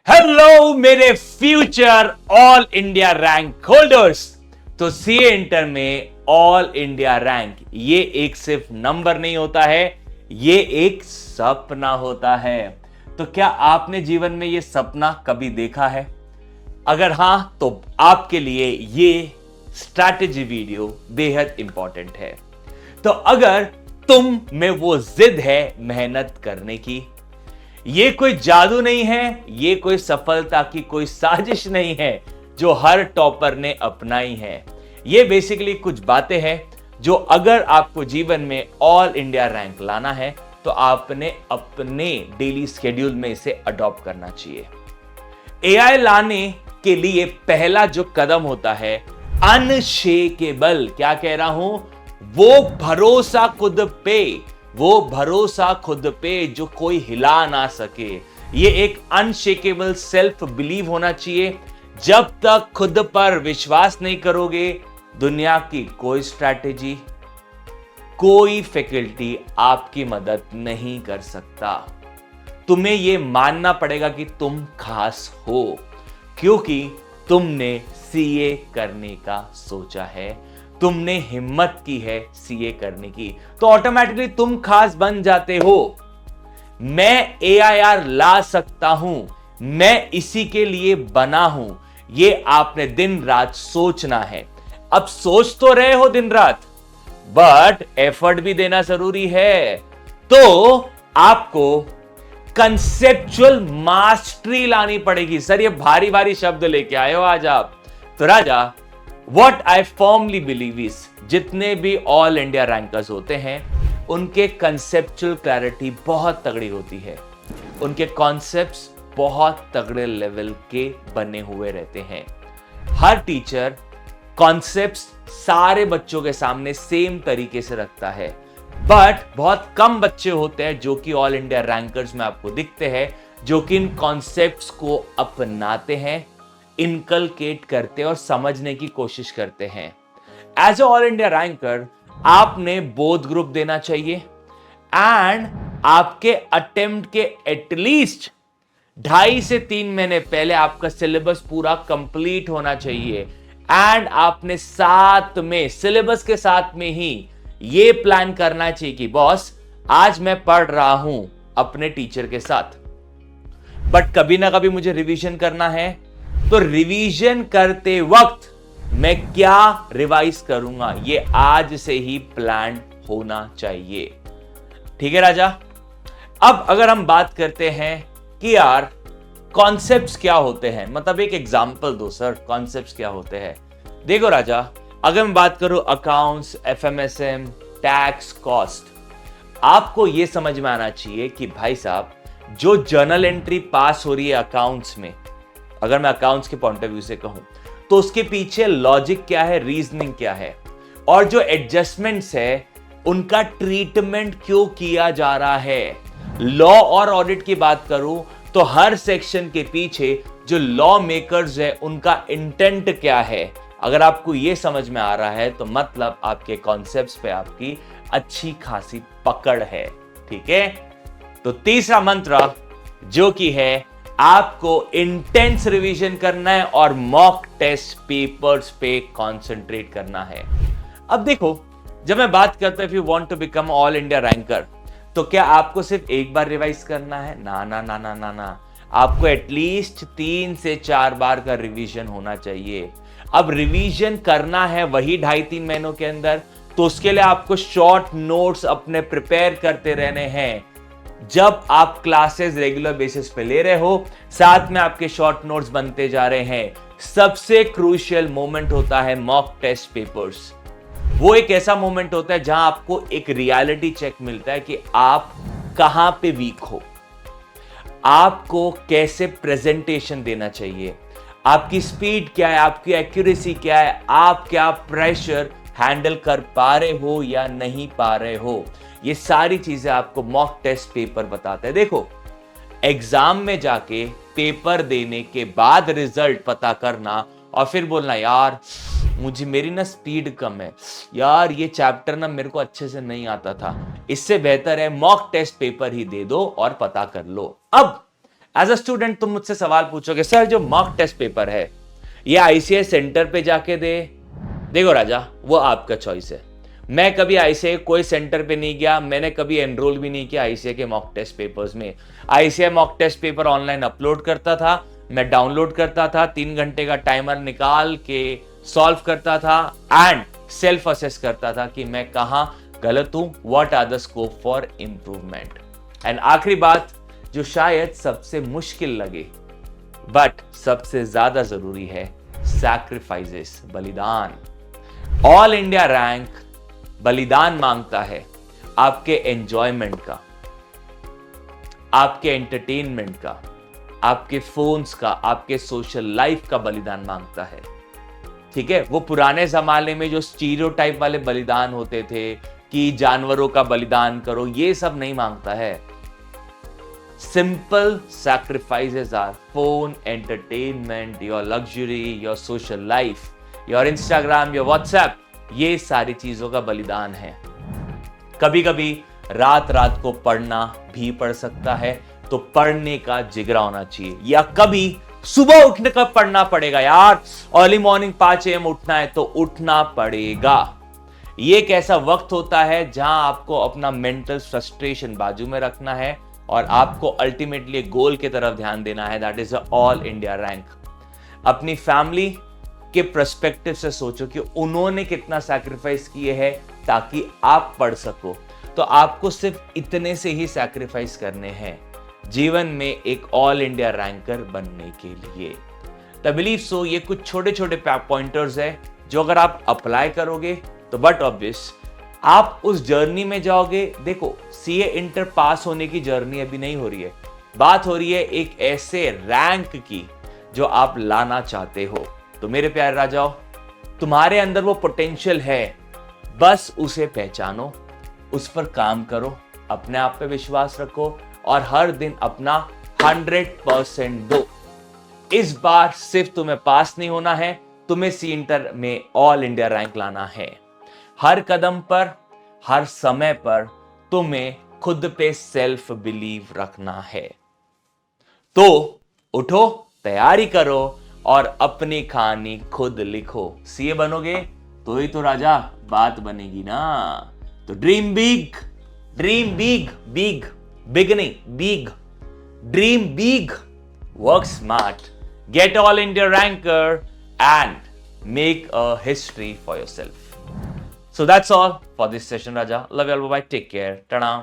Hello मेरे future all India rank holders. तो CA inter में ऑल इंडिया रैंक ये एक सिर्फ नंबर नहीं होता है, ये एक सपना होता है। तो क्या आपने जीवन में ये सपना कभी देखा है? अगर हां तो आपके लिए ये स्ट्रैटेजी वीडियो बेहद इंपॉर्टेंट है। तो अगर तुम में वो जिद है मेहनत करने की, ये कोई जादू नहीं है, ये कोई सफलता की कोई साजिश नहीं है जो हर टॉपर ने अपनाई है। ये बेसिकली कुछ बातें हैं जो अगर आपको जीवन में ऑल इंडिया रैंक लाना है तो आपने अपने डेली शेड्यूल में इसे अडॉप्ट करना चाहिए। एआई लाने के लिए पहला जो कदम होता है अनशेकेबल, क्या कह रहा हूं, वो भरोसा खुद पे, वो भरोसा खुद पे जो कोई हिला ना सके। ये एक अनशेकेबल सेल्फ बिलीव होना चाहिए। जब तक खुद पर विश्वास नहीं करोगे, दुनिया की कोई स्ट्रैटेजी, कोई फैकल्टी आपकी मदद नहीं कर सकता। तुम्हें यह मानना पड़ेगा कि तुम खास हो, क्योंकि तुमने सीए करने का सोचा है, तुमने हिम्मत की है सीए करने की, तो ऑटोमेटिकली तुम खास बन जाते हो। मैं एआईआर ला सकता हूं, मैं इसी के लिए बना हूं, ये आपने दिन रात सोचना है। अब सोच तो रहे हो दिन रात, बट एफर्ट भी देना जरूरी है। तो आपको कंसेप्चुअल मास्टरी लानी पड़ेगी। सर ये भारी भारी शब्द लेके आए हो आज आप। तो राजा, What I firmly believe is, जितने भी ऑल इंडिया रैंकर्स होते हैं उनके कंसेप्चुअल क्लैरिटी बहुत तगड़ी होती है, उनके कॉन्सेप्ट्स बहुत तगड़े लेवल के बने हुए रहते हैं। हर टीचर कॉन्सेप्ट्स सारे बच्चों के सामने सेम तरीके से रखता है, बट बहुत कम बच्चे होते हैं जो कि ऑल इंडिया रैंकर्स में आपको दिखते हैं जो कि इन कॉन्सेप्ट्स को अपनाते हैं, इनकलकेट करते और समझने की कोशिश करते हैं। एज ऑल इंडिया रैंकर आपने बोथ ग्रुप देना चाहिए एंड आपके अटेम्प्ट के एटलीस्ट 2.5 से 3 महीने पहले आपका सिलेबस पूरा कंप्लीट होना चाहिए एंड आपने साथ में सिलेबस के साथ में ही ये प्लान करना चाहिए कि बॉस आज मैं पढ़ रहा हूं अपने टीचर के साथ, बट कभी ना कभी मुझे रिवीजन करना है, तो रिवीजन करते वक्त मैं क्या रिवाइज करूंगा ये आज से ही प्लान होना चाहिए। ठीक है राजा। अब अगर हम बात करते हैं कि यार कॉन्सेप्ट्स क्या होते हैं, मतलब एक एग्जांपल दो सर, कॉन्सेप्ट्स क्या होते हैं। देखो राजा, अगर मैं बात करूं अकाउंट्स, एफएमएसएम, टैक्स, कॉस्ट, आपको यह समझ में आना चाहिए कि भाई साहब जो जर्नल एंट्री पास हो रही है अकाउंट्स में, अगर मैं अकाउंट्स के पॉइंट ऑफ व्यू से कहूं तो उसके पीछे लॉजिक क्या है, रीजनिंग क्या है, और जो एडजस्टमेंट्स है उनका ट्रीटमेंट क्यों किया जा रहा है। लॉ और ऑडिट की बात करूं तो हर सेक्शन के पीछे जो लॉ मेकर्स है उनका इंटेंट क्या है। अगर आपको यह समझ में आ रहा है तो मतलब आपके कॉन्सेप्ट्स पे आपकी अच्छी खासी पकड़ है। ठीक है। तो तीसरा मंत्र जो कि है आपको इंटेंस रिवीजन करना है और मॉक टेस्ट पेपर्स पे कंसंट्रेट करना है। अब देखो, जब मैं बात करता हूं if you want to become all India ranker, तो क्या आपको सिर्फ एक बार रिवाइज करना है? ना ना ना ना ना ना, आपको एटलीस्ट 3 से 4 बार का रिवीजन होना चाहिए। अब रिवीजन करना है वही 2.5-3 महीनों के अंदर, तो उसके लिए आपको शॉर्ट नोट्स अपने प्रिपेयर करते रहने हैं। जब आप क्लासेस रेगुलर बेसिस पे ले रहे हो, साथ में आपके शॉर्ट नोट्स बनते जा रहे हैं। सबसे क्रूशियल मोमेंट होता है मॉक टेस्ट पेपर्स। वो एक ऐसा मोमेंट होता है जहां आपको एक रियलिटी चेक मिलता है कि आप कहां पे वीक हो, आपको कैसे प्रेजेंटेशन देना चाहिए, आपकी स्पीड क्या है, आपकी एक्यूरेसी क्या है, आप क्या प्रेशर हैंडल कर पा रहे हो या नहीं पा रहे हो। ये सारी चीजें आपको मॉक टेस्ट पेपर बताते हैं। देखो, एग्जाम में जाके पेपर देने के बाद रिजल्ट पता करना और फिर बोलना यार मेरी ना स्पीड कम है, यार ये चैप्टर ना मेरे को अच्छे से नहीं आता था, इससे बेहतर है मॉक टेस्ट पेपर ही दे दो और पता कर लो। अब एज अ स्टूडेंट तुम मुझसे सवाल पूछोगे, सर जो मॉक टेस्ट पेपर है ये आईसीआई सेंटर पे जाके दे। देखो राजा, वो आपका चॉइस है। मैं कभी आईसीआई कोई सेंटर पे नहीं गया, मैंने कभी एनरोल भी नहीं किया आईसीआई के मॉक टेस्ट पेपर्स में। ICI mock test paper online upload करता था, मैं डाउनलोड करता था, 3 घंटे का टाइमर निकाल के सॉल्व करता था एंड सेल्फ असेस करता था कि मैं कहां गलत हूं, what are the scope for improvement. And आखिरी बात जो शायद सबसे मुश्किल लगे बट सबसे ज्यादा जरूरी है, सैक्रिफाइसेस, बलिदान। ऑल इंडिया रैंक बलिदान मांगता है आपके एंजॉयमेंट का, आपके एंटरटेनमेंट का, आपके फोन्स का, आपके सोशल लाइफ का बलिदान मांगता है। ठीक है, वो पुराने जमाने में जो स्टीरियोटाइप वाले बलिदान होते थे कि जानवरों का बलिदान करो, ये सब नहीं मांगता है। Simple sacrifices are phone, entertainment, your luxury, your social life, your Instagram, your WhatsApp, ये सारी चीजों का बलिदान है। कभी कभी रात रात को पढ़ना भी पड़ सकता है, तो पढ़ने का जिगरा होना चाहिए। या कभी सुबह उठने का पढ़ना पड़ेगा यार, अर्ली मॉर्निंग 5 AM उठना है तो उठना पड़ेगा। ये एक ऐसा वक्त होता है जहां आपको अपना मेंटल फ्रस्ट्रेशन बाजू में रखना है और आपको अल्टीमेटली गोल की तरफ ध्यान देना है, that is all India rank. अपनी फैमिली के पर्सपेक्टिव से सोचो कि उन्होंने कितना सैक्रिफाइस किए हैं ताकि आप पढ़ सको। तो आपको सिर्फ इतने से ही सैक्रिफाइस करने हैं जीवन में एक ऑल इंडिया रैंकर बनने के लिए। आई बिलीव सो ये कुछ छोटे छोटे पॉइंटर्स है जो अगर आप अप्लाई करोगे तो बट ऑब्वियस आप उस जर्नी में जाओगे। देखो, सीए इंटर पास होने की जर्नी अभी नहीं हो रही है, बात हो रही है एक ऐसे रैंक की जो आप लाना चाहते हो। तो मेरे प्यारे राजाओ, तुम्हारे अंदर वो पोटेंशियल है, बस उसे पहचानो, उस पर काम करो, अपने आप पे विश्वास रखो और हर दिन अपना 100% दो। इस बार सिर्फ तुम्हें पास नहीं होना है, तुम्हें सी इंटर में ऑल इंडिया रैंक लाना है। हर कदम पर, हर समय पर तुम्हें खुद पे सेल्फ बिलीव रखना है। तो उठो, तैयारी करो और अपनी कहानी खुद लिखो। सीए बनोगे तो ही तो राजा बात बनेगी ना। तो dream big, dream big, big big नहीं, big, dream big, work smart, get all India ranker and make a history for yourself. So that's all for this session, Raja. Love you all. Bye. Take care. Ta-da.